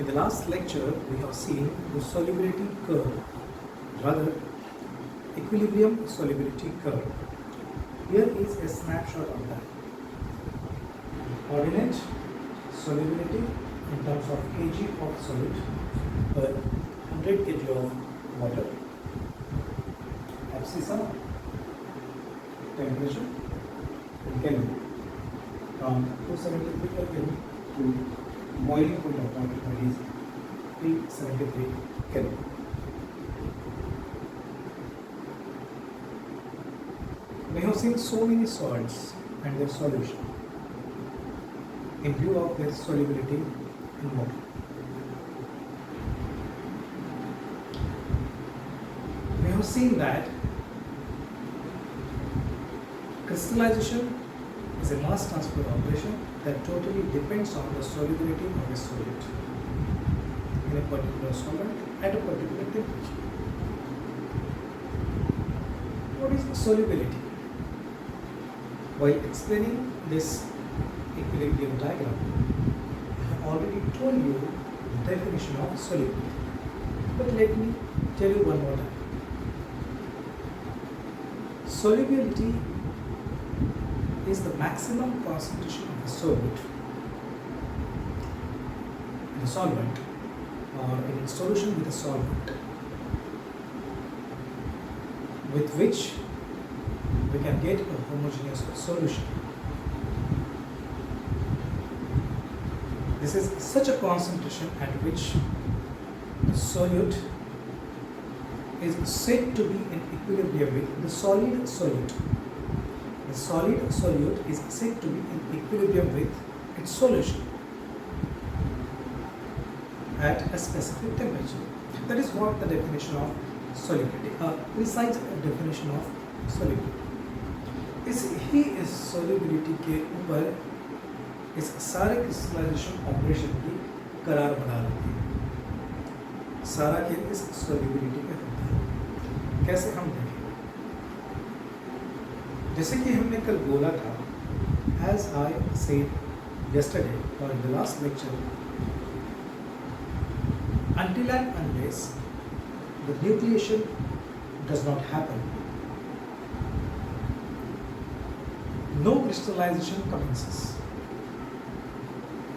In the last lecture, we have seen the solubility curve, rather equilibrium solubility curve. Here is a snapshot of that. Ordinate solubility in terms of kg of solid per 100 kg of water. Abscissa, temperature in Kelvin, from 273 Kelvin to boiling point of water, that is 373 Kelvin. We have seen so many salts and their solution in view of their solubility in water. We have seen that crystallization is a mass transfer operation that totally depends on the solubility of a solid in a particular solvent at a particular temperature. What is solubility? While explaining this equilibrium diagram, I have already told you the definition of solubility. But let me tell you one more time. Solubility is the maximum concentration of a solute in a solvent or in solution with a solvent with which we can get a homogeneous solution. This is such a concentration at which the solute is said to be in equilibrium with the solid solute. The solid solute is said to be in equilibrium with its solution at a specific temperature. That is what the definition of solubility, a precise definition of solubility. इस solubility के ऊपर इस सारे crystallization operation की करार बना लेते हैं। सारा खेल इस solubility पे होता है। कैसे हम देखें? जैसे कि हमने कल बोला था, as I said yesterday or in the last lecture, until and unless the nucleation does not happen, no crystallization commences.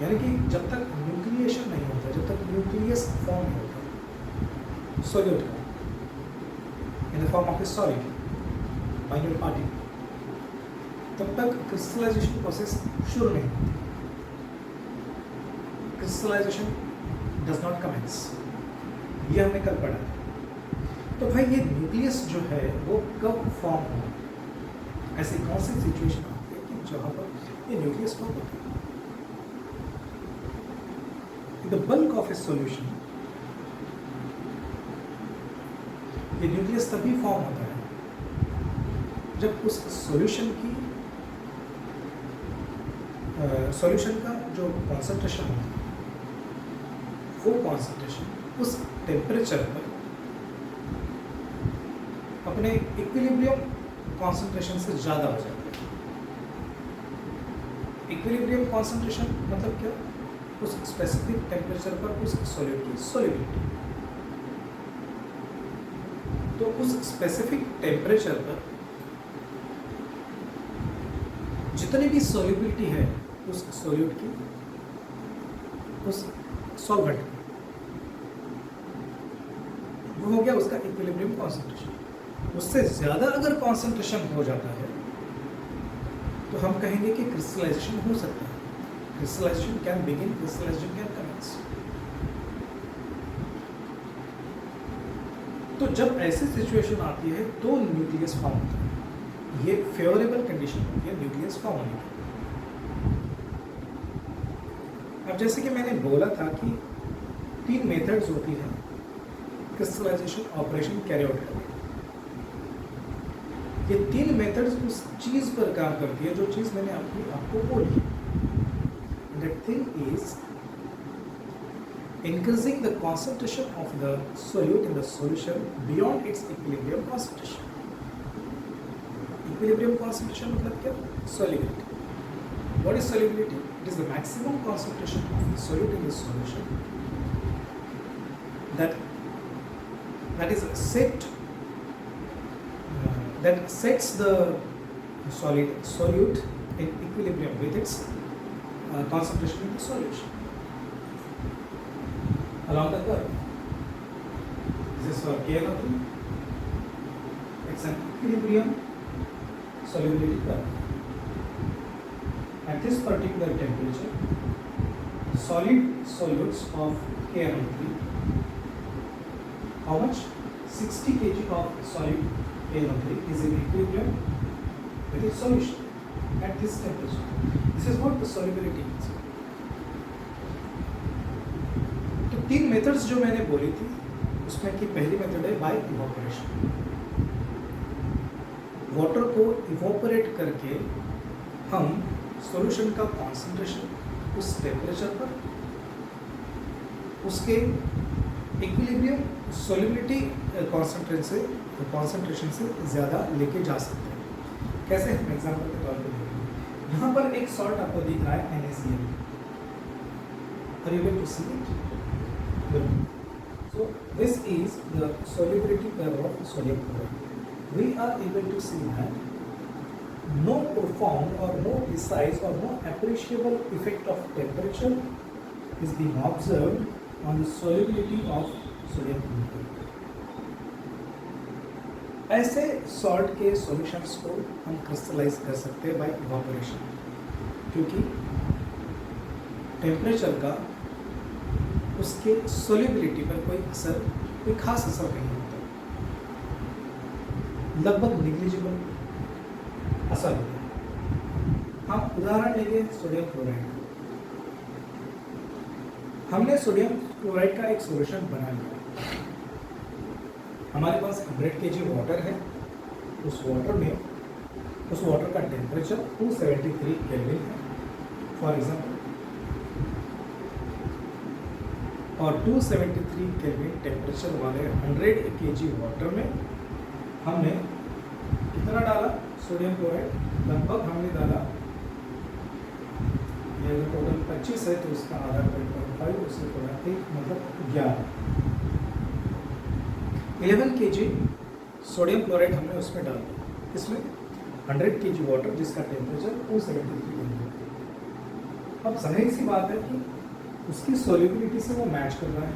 यानी कि जब तक न्यूक्लिएशन नहीं होता, जब तक न्यूक्लियस फॉर्म नहीं होता सोल्यूट का in the form of A solid binary particle, तब तक क्रिस्टलाइजेशन प्रोसेस शुरू नहीं होती. क्रिस्टलाइजेशन डज नॉट कमेंस, ये हमने कल पढ़ा था. तो भाई ये न्यूक्लियस जो है वो कब फॉर्म होगा? ऐसी कौन सी सिचुएशन आती है कि जहाँ पर ये न्यूक्लियस फॉर्म होता है? The bulk of a solution, ये न्यूक्लियस तभी फॉर्म होता है जब उस सॉल्यूशन की सॉल्यूशन का जो कॉन्सेंट्रेशन होता है वो कॉन्सेंट्रेशन उस टेम्परेचर पर अपने इक्विलिब्रियम कॉन्सेंट्रेशन से ज़्यादा हो जाता है. इक्विलिब्रियम कॉन्सेंट्रेशन मतलब क्या? उस स्पेसिफिक टेम्परेचर पर उस सॉलिड की सॉल्युबिलिटी. तो उस स्पेसिफिक टेम्परेचर पर जितनी भी सॉल्युबिलिटी है उस सॉल्यूट की, उस सॉल्वेंट की, वो हो गया उसका इक्विलिब्रियम कॉन्सेंट्रेशन. उससे ज़्यादा अगर कॉन्सेंट्रेशन हो जाता है तो हम कहेंगे कि क्रिस्टलाइजेशन हो सकता है. Crystallization can begin, crystallization can commence. तो जब ऐसी सिचुएशन आती है तो न्यूक्लियस फॉर्म होता है. ये फेवरेबल कंडीशन होती है न्यूक्लियस फॉर्म होने की. अब जैसे कि मैंने बोला था कि 3 मेथड्स होती हैं क्रिस्टलाइजेशन ऑपरेशन कैरी आउट करने. ये 3 मेथड्स उस चीज़ पर काम करती है जो चीज़ मैंने आपको बोली. That thing is increasing the concentration of the solute in the solution beyond its equilibrium concentration. Equilibrium concentration मतलब क्या? Solubility. What is solubility? It is the maximum concentration of the solute in the solution that that is set that sets the solute in equilibrium with its concentration in the solution along the curve. This is for KLO3. It's an equilibrium solubility curve. At this particular temperature, solid solutes of KLO3, how much? 60 kg of solid KLO3 is in equilibrium with its solution at this temperature. This is what the solubility is. तो 3 methods जो मैंने बोली थी उसमें की पहली method है bye evaporation. Water को इवोपरेट करके हम सॉल्यूशन का कॉन्सेंट्रेशन उस टेम्परेचर पर उसके इक्विलिब्रियम सॉल्युबिलिटी कॉन्सेंट्रेशन से ज़्यादा लेके जा सकते हैं. कैसे? हम एग्जांपल के तौर पे देखेंगे. यहाँ पर एक सॉल्ट आपको दिख रहा है NaCl. Are you able to see it? Good. So this is the solubility curve of sodium chloride. We are able to see that no profound or no precise or no appreciable effect of temperature is being observed on the solubility of sodium chloride. ऐसे salt के solutions को हम crystallise कर सकते हैं bye evaporation, क्योंकि temperature का उसके सोल्यूबिलिटी पर कोई खास असर नहीं होता, लगभग निग्लिजिबल असर होता है. हम उदाहरण लेंगे सोडियम क्लोराइड. हमने सोडियम क्लोराइड का एक सॉल्यूशन बना लिया. हमारे पास 100 kg वाटर है. उस वाटर का टेम्परेचर 273 केल्विन है फॉर एग्जाम्पल, और 273 केल्विन टेम्परेचर वाले 100 kg वाटर में हमने कितना डाला सोडियम क्लोराइड? लगभग हमने डाला, ये टोटल 25 है तो उसका आधा 0.5 उससे थोड़ा 1 मतलब 11 kg सोडियम क्लोराइड हमने उसमें डाल दिया. इसमें 100 kg वाटर जिसका टेम्परेचर 273 केल्विन. अब समझने सी बात है कि उसकी सोल्यूबिलिटी से वो मैच कर रहा है.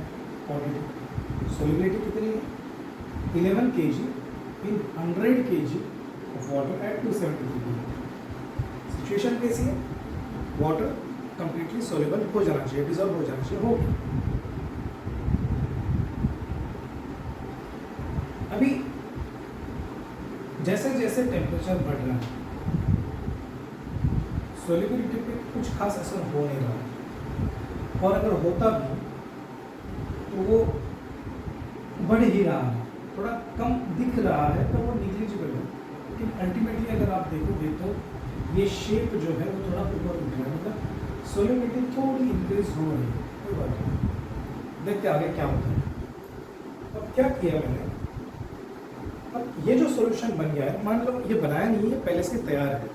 ऑलरेडी सोल्यूबिलिटी कितनी है? 11 kg in 100 kg of water at 273 kelvin. Situation कैसी है? वाटर कंप्लीटली सोल्यूबल हो जाना चाहिए, डिजॉल्व हो जाना चाहिए, हो गया. अभी जैसे जैसे टेम्परेचर बढ़ रहा है सोल्यूबिलिटी पे कुछ खास असर हो नहीं रहा है, और अगर होता भी तो वो बढ़ ही रहा है, थोड़ा कम दिख रहा है तो वो निग्लिजिबल है. लेकिन अल्टीमेटली अगर आप देखोगे तो ये शेप जो है वो थोड़ा ऊपर उठ रहा है, मतलब सोल्यूबिलिटी थोड़ी इंक्रीज हो रही है. कोई बात नहीं, देखते आगे क्या होता है. अब क्या किया मैंने, अब ये जो सॉल्यूशन बन गया है, मान लो ये बनाया नहीं है, पहले से तैयार है.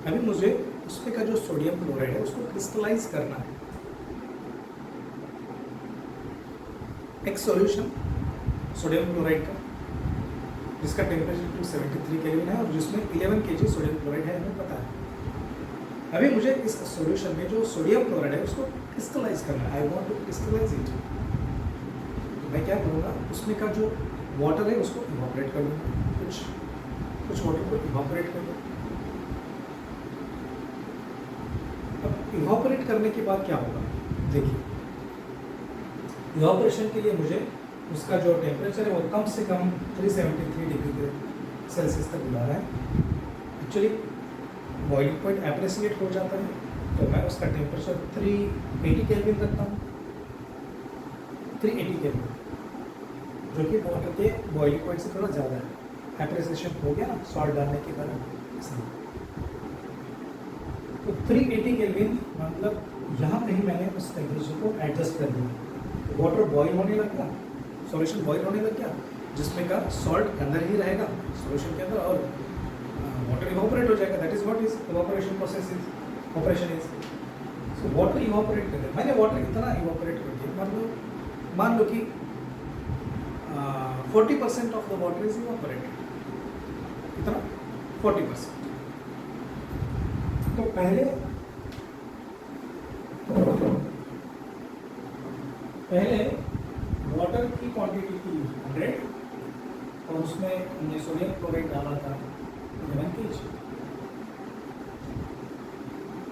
अभी मुझे उसमें का जो सोडियम क्लोराइड है उसको क्रिस्टलाइज करना है. एक सॉल्यूशन सोडियम क्लोराइड का जिसका टेम्परेचर 273 केल्विन है और जिसमें 11 kg सोडियम क्लोराइड है, हमें पता है. अभी मुझे इस सॉल्यूशन में जो सोडियम क्लोराइड है उसको क्रिस्टलाइज करना है. I want to crystallize it. तो मैं क्या करूँगा, उसमें का जो वाटर है उसको इवोपरेट कर लूँगा, कुछ वाटर को इवोपरेट कर लूँगा. अब इवोपरेट करने के बाद क्या होगा, देखिए. इवोपरेशन के लिए मुझे उसका जो टेम्परेचर है वो कम से कम 373 डिग्री सेल्सियस तक बुला रहा है. एक्चुअली बॉइलिंग पॉइंट एप्रेसिएट हो जाता है तो मैं उसका टेम्परेचर 380 केल्विन रखता हूँ. 380 केल्विन जो कि वाटर के बॉइलिंग पॉइंट से थोड़ा ज़्यादा है. एप्रेसिएशन हो गया ना सॉल्ट डालने के कारण. तो 380 केल्विन मतलब यहाँ कहीं मैंने उस टेम्परेचर को एडजस्ट कर दिया. वाटर बॉईल होने लग गया, सॉल्यूशन बॉईल होने लग गया, जिसमें का सॉल्ट अंदर ही रहेगा सॉल्यूशन के अंदर और वाटर इवोपरेट हो जाएगा. That is what is evaporation process is operation is. So water evaporate कर दिया मैंने. वाटर इतना इवोपरेट कर दिया, मतलब मान लो कि 40% of the water is evaporated. कितना? 40%। तो पहले वाटर की क्वांटिटी थी 100 और उसमें हमने सोडियम क्लोराइड डाला था 11 kg।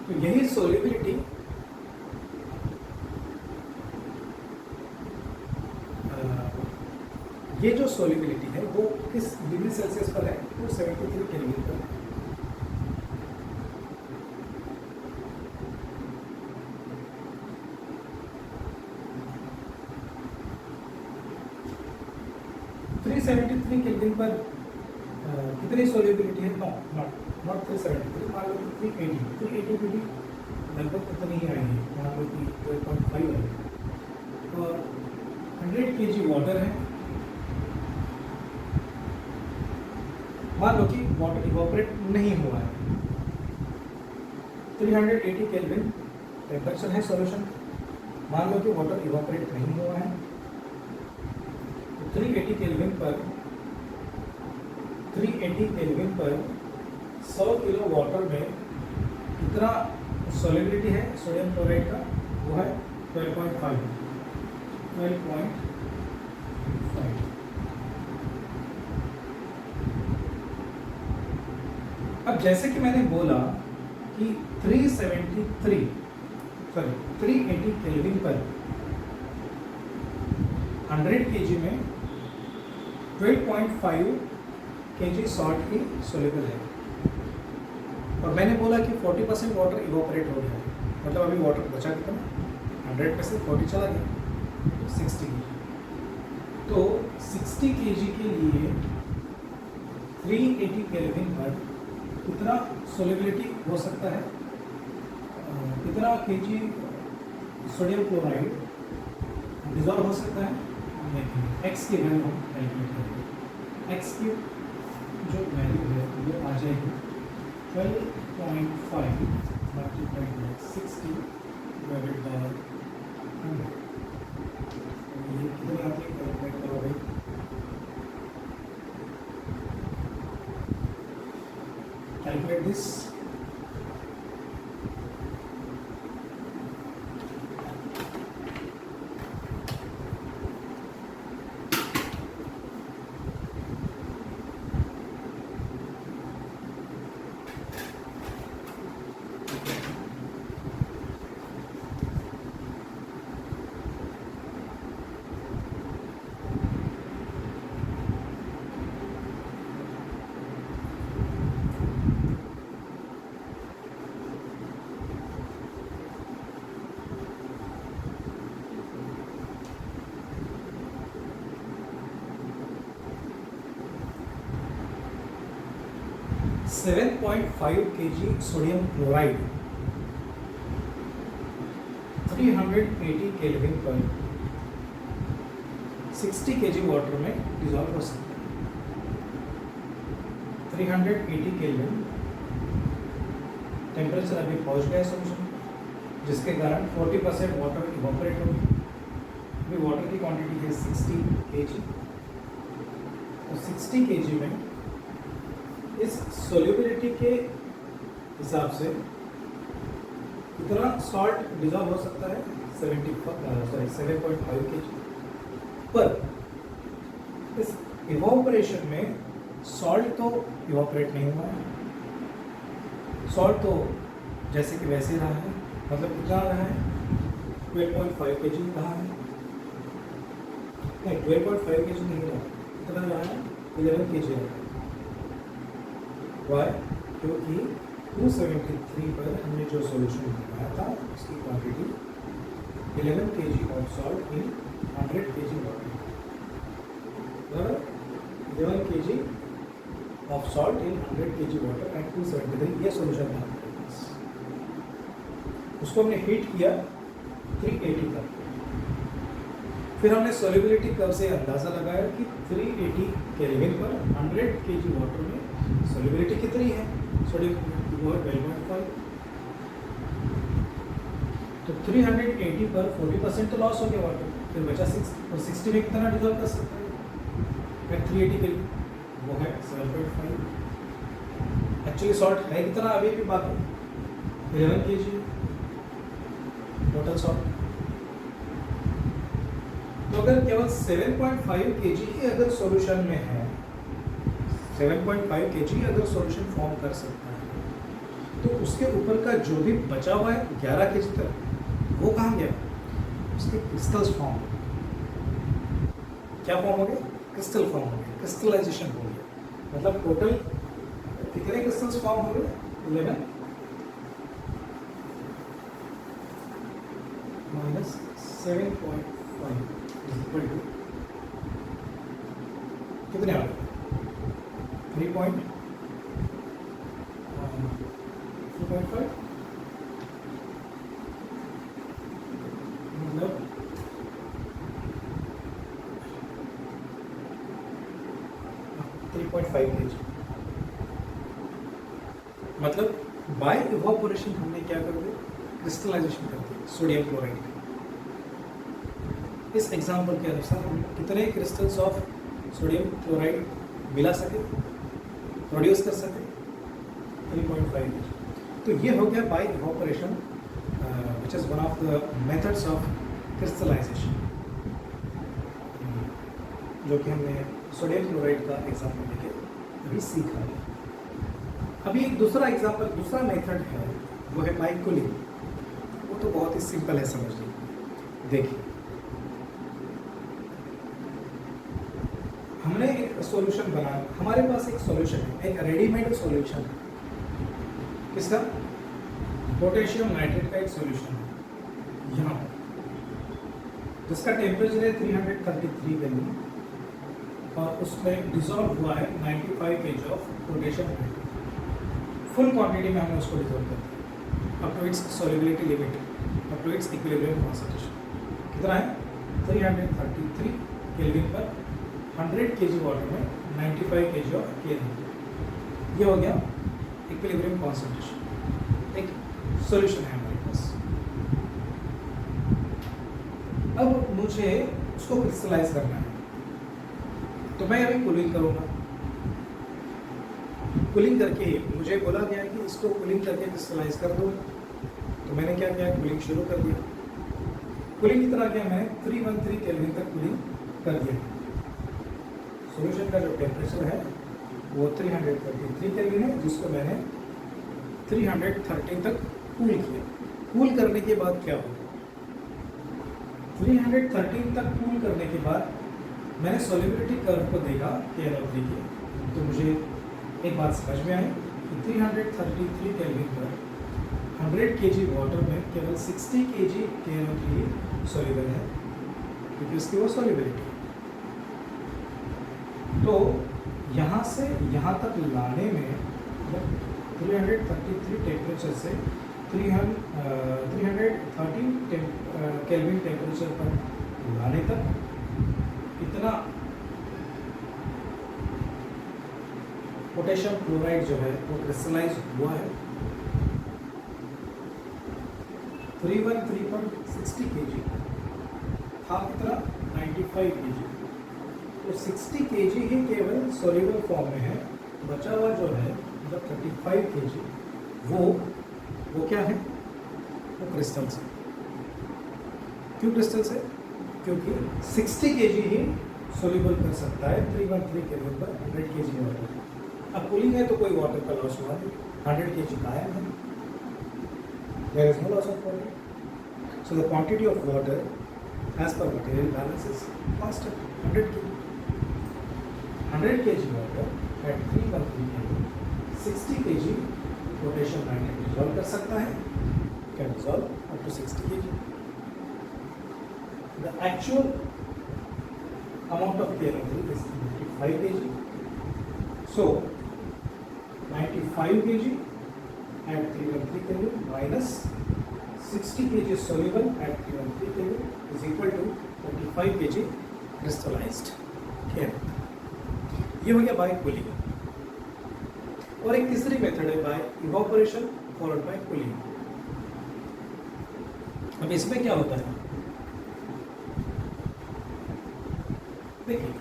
तो यही सोल्युबिलिटी ये जो सोल्युबिलिटी है वो किस डिग्री सेल्सियस पर है? वो 73 केल्विन पर है। केल्विन पर कितनी सोल्युबिलिटी है? नॉट 373, मान लो 380 भी लगभग उतनी ही आएगी, मान लो कि 12.5 है। और 100 kg वाटर है। मान लो कि वाटर इवोपरेट नहीं हुआ है, 380 केल्विन टेम्परेचर है सॉल्यूशन। मान लो कि वाटर इवोपरेट नहीं हुआ है, तो 380 केल्विन पर 100 किलो वाटर में कितना सॉल्युबिलिटी है सोडियम क्लोराइड का? वो है 12.5। अब जैसे कि मैंने बोला कि 380 केल्विन पर 100 kg में 12.5 kg सॉल्ट ही सोल्यूबल है। और मैंने बोला कि 40% वाटर इवोपरेट हो गया है, मतलब अभी वाटर बचा कितना? 100 में से 40 चला गया, 60 kg। तो 60 kg के लिए 380 केल्विन पर कितना सोल्युबिलिटी हो सकता है? कितना kg सोडियम क्लोराइड डिजॉल्व हो सकता है? एक्स की वैल्यू हम कैलकुलेट करेंगे। एक्स की जो वैल्यू है वो आ जाएगी 12.5 मल्टीप्लाइड बाय 60 डिवाइडेड बाय 100। ये कितने आते हैं? कैलकुलेट करो भाई। Calculate this. Seven 7.5 kg sodium chloride 380 kelvin पर 60 kg वाटर में डिजॉल्व हो सकता है। 380 केल्विन टेम्परेचर अभी पहुंच गया सॉल्यूशन, जिसके कारण 40% वाटर इवोपरेट होगी। अभी वाटर की क्वांटिटी है 60 kg। तो 60 kg में इस सोल्युबिलिटी के हिसाब से कितना सॉल्ट डिजॉल्व हो सकता है? 7.5 kg। पर इस इवोपरेशन में सॉल्ट तो इवोपरेट नहीं हुआ है, सॉल्ट तो जैसे कि वैसे रहा है। मतलब कितना रहा है? 12.5 kg रहा है। नहीं, 12.5 kg नहीं रहा, कितना रहा है? 11 kg रहा है। वाई? क्योंकि 273 पर हमने जो सॉल्यूशन बनाया था उसकी quantity 11 kg of salt in 100 kg water, बराबर? 11 kg of salt in 100 kg water and 273, ये सॉल्यूशन था। उसको हमने हीट किया 380 तक। फिर हमने सोल्युबिलिटी कर्व से अंदाज़ा लगाया कि 380 केल्विन पर 100 kg वाटर में सोल्युबिलिटी कितनी है? सोडियम वो है 12.5। तो 380 पर 40% तो लॉस हो गया वाटर, फिर बचा 6। और 60 में कितना डिजॉल्व कर सकता है? एट 380 केल्विन, वो है 7.5। एक्चुअली सॉल्ट है कितना अभी भी बाकी 11 kg टोटल सॉल्ट। तो अगर केवल 7.5 kg ही अगर सॉल्यूशन में है, 7.5 kg अगर सॉल्यूशन फॉर्म कर सकता है, तो उसके ऊपर का जो भी बचा हुआ है 11 kg तक, वो कहाँ गया? उसके क्रिस्टल्स फॉर्म, क्या फॉर्म हो गया? क्रिस्टल फॉर्म हो गया, क्रिस्टलाइजेशन हो गया। मतलब टोटल कितने क्रिस्टल्स फॉर्म हो गए? 11 माइनस 7.5 इक्वल टू कितने आ गए? 3.5 मतलब 3.5 kg। मतलब बाय इवापोरेशन हमने क्या कर दिया? क्रिस्टलाइजेशन कर दिया सोडियम क्लोराइड। इस एग्जाम्पल के अनुसार हम कितने क्रिस्टल्स ऑफ सोडियम क्लोराइड मिला सके, प्रोड्यूस कर सके? 3.5 kg। तो ये हो गया by evaporation, which is one of the methods of crystallization, जो कि हमने सोडियम क्लोराइड का एग्जाम्पल लेके अभी सीखा है। अभी एक दूसरा एग्जाम्पल, दूसरा मेथड है, वो है बाय कूलिंग। वो तो बहुत ही सिंपल है समझने। देखिए, हमने एक सॉल्यूशन बनाया, हमारे पास एक सॉल्यूशन है, एक रेडीमेड सॉल्यूशन है। किसका? पोटेशियम नाइट्रेट का एक सॉल्यूशन है यहाँ, जिसका टेम्परेचर है 333 केल्विन और उसमें डिसॉल्व हुआ है 95 kg of potassium nitrate. Full quantity में हमने उसको डिसॉल्व कर दिया up to its solubility limit, up to its equilibrium concentration. कितना है? 333 केल्विन पर 100 kg वाटर में 95 kg ऑफ केल्विन। ये हो गया इक्विलिब्रियम कॉन्सेंट्रेशन, एक सॉल्यूशन है हमारे पास। अब मुझे उसको क्रिस्टलाइज करना है, तो मैं अभी कूलिंग करूँगा। कूलिंग करके मुझे बोला गया कि इसको कूलिंग करके क्रिस्टलाइज कर दो, तो मैंने क्या किया? कूलिंग शुरू कर दिया। कूलिंग की तरह क्या, मैंने 313 केल्विन तक कूलिंग कर दिया। सॉल्यूशन का जो टेम्परेचर है वो 333 केल्विन है, जिसको मैंने 313 तक कूल किया। कूल करने के बाद क्या होगा? 313 तक कूल करने के बाद मैंने सॉल्युबिलिटी कर्व को देखा KNO3 के, तो मुझे एक बात समझ में आई कि 333 केल्विन पर 100 kg वाटर में केवल 60 kg KNO3 सॉल्युबल है, क्योंकि उसकी वो सॉल्युबिलिटी। तो यहाँ से यहाँ तक लाने में, मतलब 333 टेम्परेचर से 313 केल्विन टेम्परेचर पर लाने तक इतना पोटेशियम क्लोराइड जो है वो क्रिस्टलाइज हुआ है 313 पर 60 kg था, कितना? 95 kg। तो 60 kg ही केवल सॉल्युबल फॉर्म में है, बचा हुआ जो है मतलब 35 kg वो क्या है? वो क्रिस्टल्स है। क्यों क्रिस्टल्स है? क्योंकि 60 kg ही सॉल्युबल कर सकता है 313 केल्विन पर 100 kg वाटर। अब कूलिंग है तो कोई वाटर का लॉस हुआ नहीं, 100 kg कायम है, there is no loss of water. So the quantity of water as per material balance is constant 100 kg। 100 kg water at 313 kelvin 60 kg potassium nitrate dissolve कर सकता है, can dissolve up to 60 kg। The actual amount of KNO3 is 95 kg. So 95 kg at 313 Kelvin minus 60 kg soluble at 313 Kelvin is equal to 25 kg crystallized KNO3. ये हो गया bye cooling. और एक तीसरी method है by evaporation followed by cooling. अब इसमें क्या होता है? देखिए,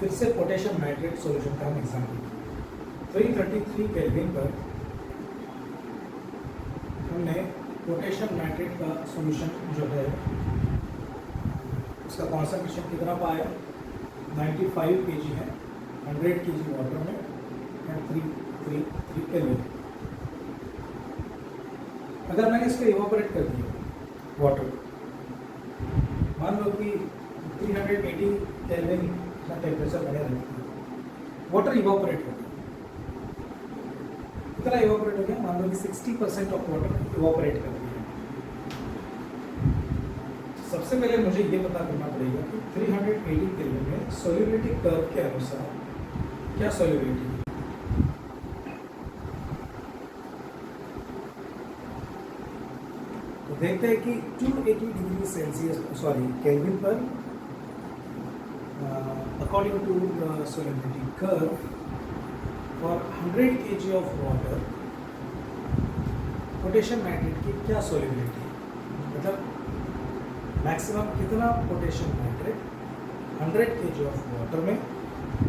फिर से पोटेशियम नाइट्रेट सॉल्यूशन का हम एग्जाम्पल 333 केल्विन पर हमने पोटेशियम नाइट्रेट का सॉल्यूशन जो है उसका कॉन्सेंट्रेशन कितना पाया 95 kg है 100 kg वाटर में एंड 333 केल्विन। अगर मैंने इसको इवापोरेट कर दिया वाटर, मान लो कि 380 केल्विन का टेम्परेचर बने रहता है, वाटर इवापोरेट हो गया, कितना इवापोरेट हो गया, मान लो कि 60% ऑफ वाटर इवापोरेट कर दिया। सबसे पहले मुझे ये पता करना पड़ेगा कि 380 केल्विन में सॉल्युबिलिटी कर्व के अनुसार क्या सॉल्युबिलिटी है। तो देखते हैं कि 280 डिग्री सेल्सियस केल्विन पर according to the solubility curve for 100 kg of water potassium nitrate की क्या सॉल्युबिलिटी है, मतलब मैक्सिमम कितना potassium nitrate 100 kg of water में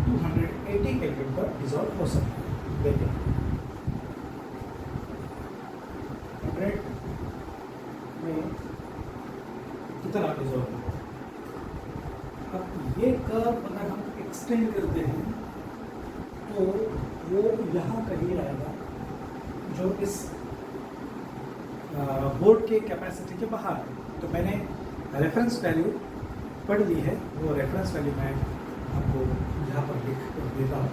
280 केल्विन पर डिसॉल्व हो सकता है। देखिए 100 में कितना डिसॉल्व होगा। अब ये कर्व अगर हम एक्सटेंड करते हैं तो वो यहाँ कहीं आएगा जो इस बोर्ड के कैपेसिटी के बाहर है। तो मैंने रेफरेंस वैल्यू पढ़ ली है, वो रेफरेंस वैल्यू मैं आपको यहाँ पर लिख कर देता हूँ,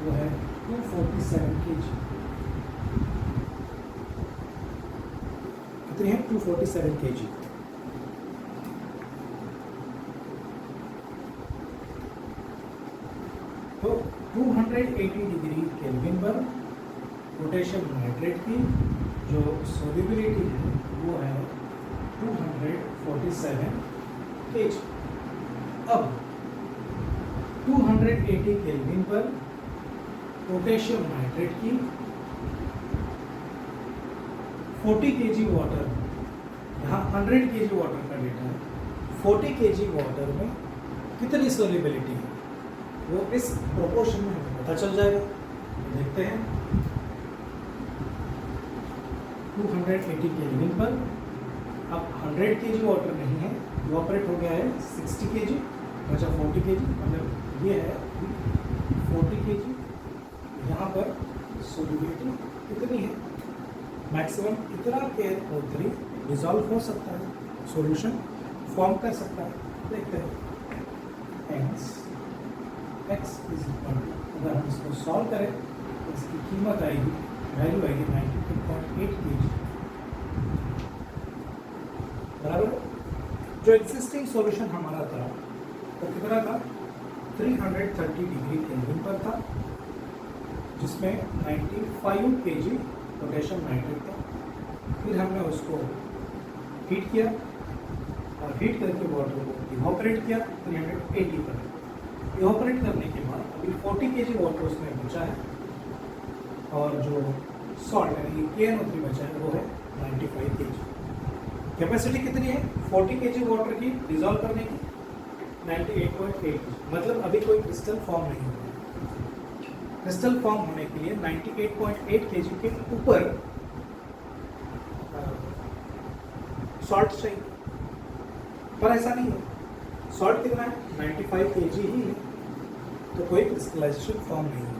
वो है 247 kg। कितनी है 247 kg। तो 280 डिग्री केल्विन पर पोटेशियम नाइट्रेट की जो सोल्युबिलिटी है वो है 247 kg। अब 280 केल्विन पर पोटेशियम नाइट्रेट की 40 kg वाटर, यहाँ 100 kg वाटर का डेटा है, 40 kg वाटर में कितनी सोल्युबिलिटी है वो इस प्रोपोर्शन में हमें पता चल जाएगा। देखते हैं 280 केल्विन पर अब 100 kg वाटर नहीं है, इवापोरेट हो गया है 60 kg, बचा 40 kg, मतलब ये है 40 kg। यहाँ पर सोल्युबिलिटी कितनी है, मैक्सिमम कितना KNO3 डिसॉल्व हो सकता है, सॉल्यूशन फॉर्म कर सकता है। देखते हैं x इज इक्वल टू, अगर हम इसको सॉल्व करें तो इसकी कीमत आएगी, वैल्यू आएगी 92.8 kg बराबर। जो एग्जिस्टिंग सॉल्यूशन हमारा था वो कितना था 330 डिग्री केल्विन पर था, जिसमें 95 kg पोटेशियम नाइट्रेट था। फिर हमने उसको हीट किया और हीट करके वाटर को इवापोरेट किया 380 पर। इवापोरेट करने के बाद अभी 40 kg वाटर उसमें बचा है और जो सॉल्ट यानी KNO3 बचा है वो है 95 kg। कैपेसिटी कितनी है 40 kg वाटर की डिसॉल्व करने की 98.8 kg, मतलब अभी कोई क्रिस्टल फॉर्म नहीं हुआ। क्रिस्टल फॉर्म होने के लिए 98.8 kg के ऊपर सॉल्ट चाहिए, पर ऐसा नहीं है। सॉल्ट कितना है 95 kg ही है, तो कोई क्रिस्टलाइजेशन फॉर्म नहीं है।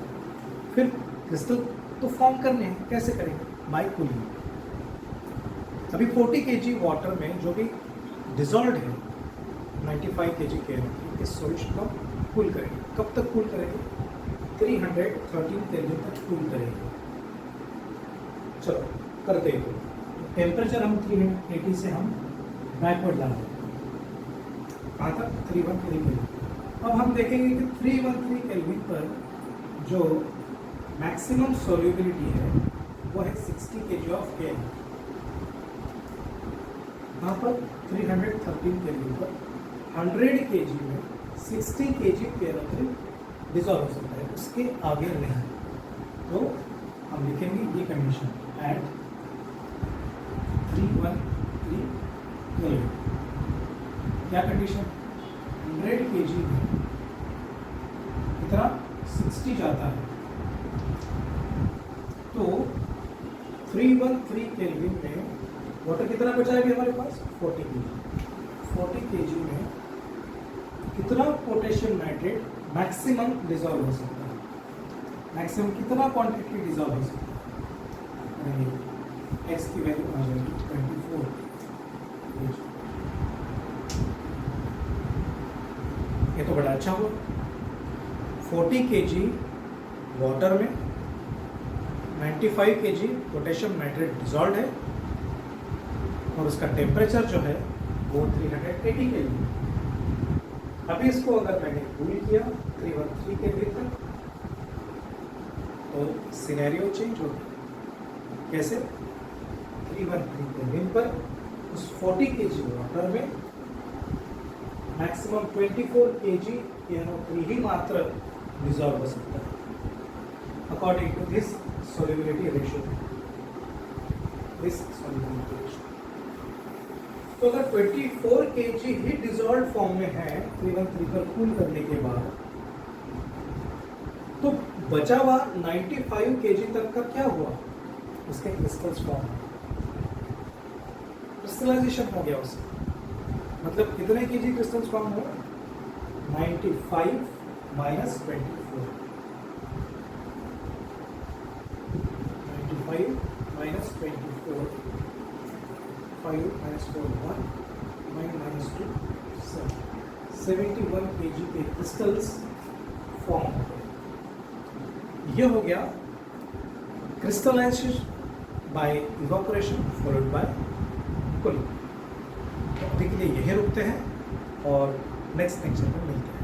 फिर क्रिस्टल तो फॉर्म करने हैं, कैसे करेंगे, बाय कूलिंग। अभी 40 kg वाटर में जो भी डिसॉल्व है 95 kg के इस सॉल्यूशन को कूल करेंगे। कब तक कूल करेंगे 313 केल्विन तक कूल करेंगे। चलो करते हैं। टेम्परेचर हम 380 से हम बैकवर्ड ला रहे हैं, कहाँ तक 313 केल्विन। अब हम देखेंगे कि 313 केल्विन पर जो मैक्सिमम सोल्यूबिलिटी है वो है 60 kg ऑफ केन। यहाँ पर 313 केल्विन पर 100 kg में 60 kg KNO3 डिसॉल्व हो सकता है, उसके आगे नहीं। तो हम लिखेंगे ये कंडीशन एट 313 केल्विन। क्या कंडीशन 100 kg में कितना 60 जाता है, तो 313 केल्विन में वाटर कितना बचा है अभी हमारे पास 40 kg। 40 kg में कितना पोटेशियम नाइट्रेट मैक्सिमम डिजॉल्व हो सकता है, मैक्सिमम कितना क्वांटिटी डिजॉल्व हो सकता है, एक्स की वैल्यू आ जाएगी 24 kg। ये तो बड़ा अच्छा हुआ। 40 kg वाटर में 95 kg पोटेशियम नाइट्रेट डिजॉल्व है और उसका टेम्परेचर जो है वो 380 केल्विन। अभी इसको अगर मैंने कूल किया 313 केल्विन तक तो सिनेरियो चेंज हो गया। कैसे? 313 केल्विन पर उस 40 kg वाटर में मैक्सिमम 24 kg NO3 ही मात्र डिजॉल्व हो सकता है according to this solubility ratio, this solubility ratio। तो अगर 24 kg ही डिजॉल्व फॉर्म में है 313 पर कूल करने के बाद, तो बचा हुआ 95 kg तक का क्या हुआ? उसके क्रिस्टल्स फॉर्म, क्रिस्टलाइजेशन हो गया उससे। मतलब कितने kg क्रिस्टल्स फॉर्म हुआ? 95 minus 24, 95 minus 24, 5 minus 4 1, 9 minus 2 7, 71 kg के क्रिस्टल्स फॉर्म हो गए। ये हो गया crystallization by evaporation followed by cooling. तो अभी के लिए यही रुकते हैं और नेक्स्ट लेक्चर में मिलते हैं।